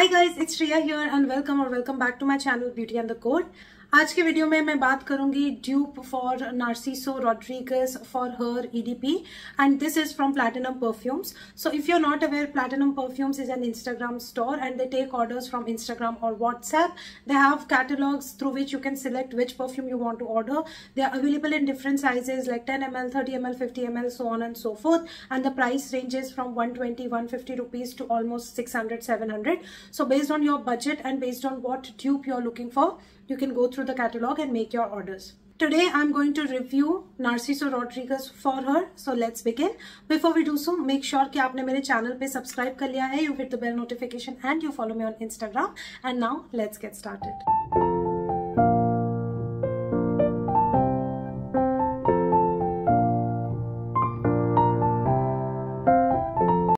Hi guys, it's Shreya here and welcome back to my channel beauty and the code. आज के video में मैं बात करूंगी dupe for Narciso Rodriguez for her EDP and this is from Platinum Perfumes. So if you are not aware, Platinum Perfumes is an Instagram store and they take orders from Instagram or WhatsApp. They have catalogs through which you can select which perfume you want to order. They are available in different sizes like 10 ml, 30 ml, 50 ml, so on and so forth, and the price ranges from 120, 150 rupees to almost 600, 700. So based on your budget and based on what dupe you're looking for, you can go through the catalog and make your orders. Today I'm going to review Narciso Rodriguez for her. So let's begin. Before we do so, make sure कि आपने मेरे channel पे subscribe कर लिया है, you hit the bell notification and you follow me on Instagram. And now let's get started.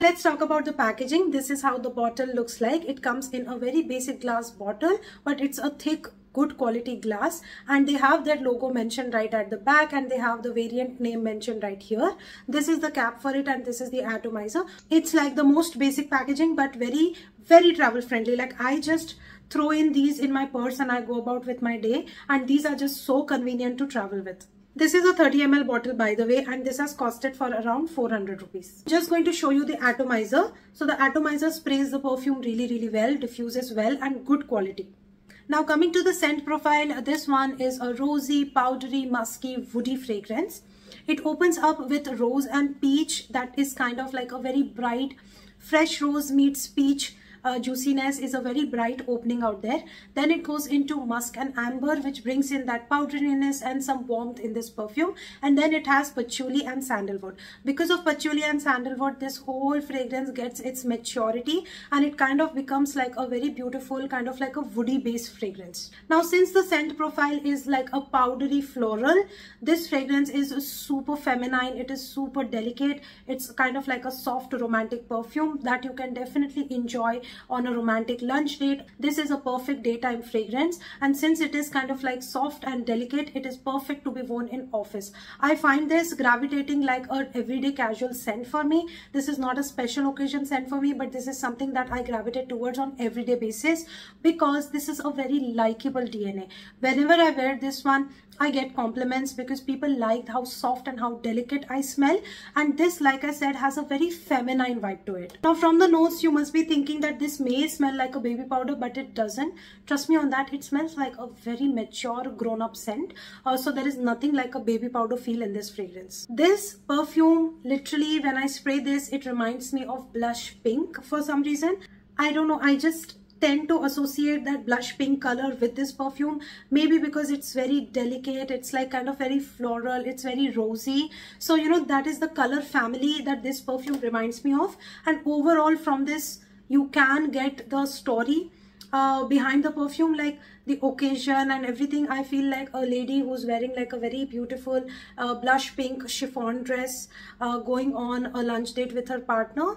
Let's talk about the packaging. This is how the bottle looks like. It comes in a very basic glass bottle, but it's a thick, good quality glass, and they have their logo mentioned right at the back, and they have the variant name mentioned right here. This is the cap for it, and this is the atomizer. It's like the most basic packaging, but very travel friendly. Like, I just throw in these in my purse and I go about with my day, and these are just so convenient to travel with. This is a 30 ml bottle, by the way, and this has costed for around 400 rupees. Just going to show you the atomizer. So the atomizer sprays the perfume really well, diffuses well, and good quality. Now coming to the scent profile, this one is a rosy, powdery, musky, woody fragrance. It opens up with rose and peach. That is kind of like a very bright, fresh rose meets peach. Juiciness is a very bright opening out there. Then it goes into musk and amber, which brings in that powderiness and some warmth in this perfume. And then it has patchouli and sandalwood. Because of patchouli and sandalwood, this whole fragrance gets its maturity and it kind of becomes like a very beautiful, kind of like a woody based fragrance. Now, since the scent profile is like a powdery floral, this fragrance is super feminine. It is super delicate. It's kind of like a soft romantic perfume that you can definitely enjoy on a romantic lunch date. This is a perfect daytime fragrance, and since it is kind of like soft and delicate, it is perfect to be worn in office. I find this gravitating like a everyday casual scent for me. This is not a special occasion scent for me, but this is something that I gravitate towards on everyday basis because this is a very likable DNA. Whenever I wear this one, I get compliments because people like how soft and how delicate I smell, and this, like I said, has a very feminine vibe to it. Now from the nose, you must be thinking that this may smell like a baby powder, but it doesn't. Trust me on that. It smells like a very mature, grown-up scent. So there is nothing like a baby powder feel in this fragrance. This perfume, literally, when I spray this, it reminds me of blush pink for some reason. I don't know, I just tend to associate that blush pink color with this perfume, maybe because it's very delicate, it's like kind of very floral, it's very rosy. So you know, that is the color family that this perfume reminds me of. And overall from this, you can get the story behind the perfume, like the occasion and everything. I feel like a lady who's wearing like a very beautiful blush pink chiffon dress going on a lunch date with her partner.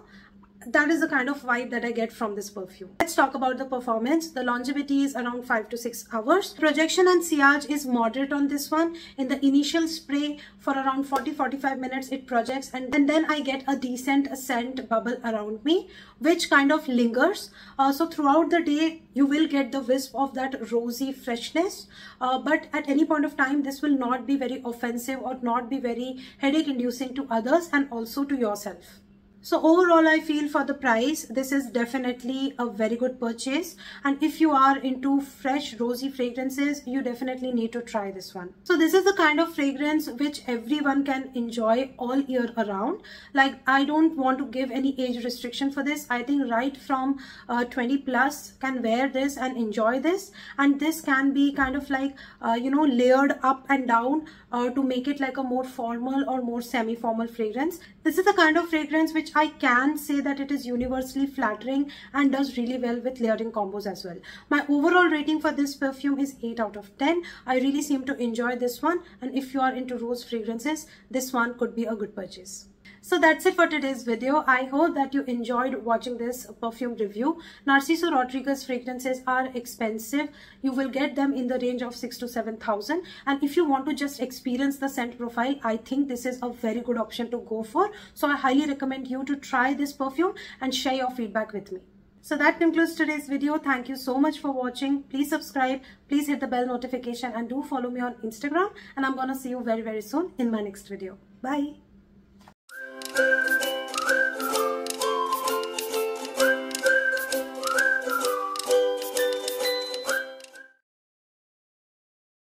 That is the kind of vibe that I get from this perfume. Let's talk about the performance. The longevity is around 5 to 6 hours. Projection and sillage is moderate on this one. In the initial spray, for around 40-45 minutes, it projects, and then I get a decent scent bubble around me, which kind of lingers. So throughout the day, you will get the wisp of that rosy freshness. But at any point of time, this will not be very offensive or not be very headache inducing to others and also to yourself. So overall, I feel for the price, this is definitely a very good purchase. And if you are into fresh rosy fragrances, you definitely need to try this one. So this is the kind of fragrance which everyone can enjoy all year around. Like, I don't want to give any age restriction for this. I think right from 20 plus can wear this and enjoy this. And this can be kind of like, you know, layered up and down to make it like a more formal or more semi-formal fragrance. This is the kind of fragrance which I can say that it is universally flattering and does really well with layering combos as well. My overall rating for this perfume is 8 out of 10. I really seem to enjoy this one, and if you are into rose fragrances, this one could be a good purchase. So that's it for today's video. I hope that you enjoyed watching this perfume review. Narciso Rodriguez fragrances are expensive. You will get them in the range of 6,000 to 7,000. And if you want to just experience the scent profile, I think this is a very good option to go for. So I highly recommend you to try this perfume and share your feedback with me. So that concludes today's video. Thank you so much for watching. Please subscribe, please hit the bell notification, and do follow me on Instagram. And I'm gonna see you very, very soon in my next video. Bye.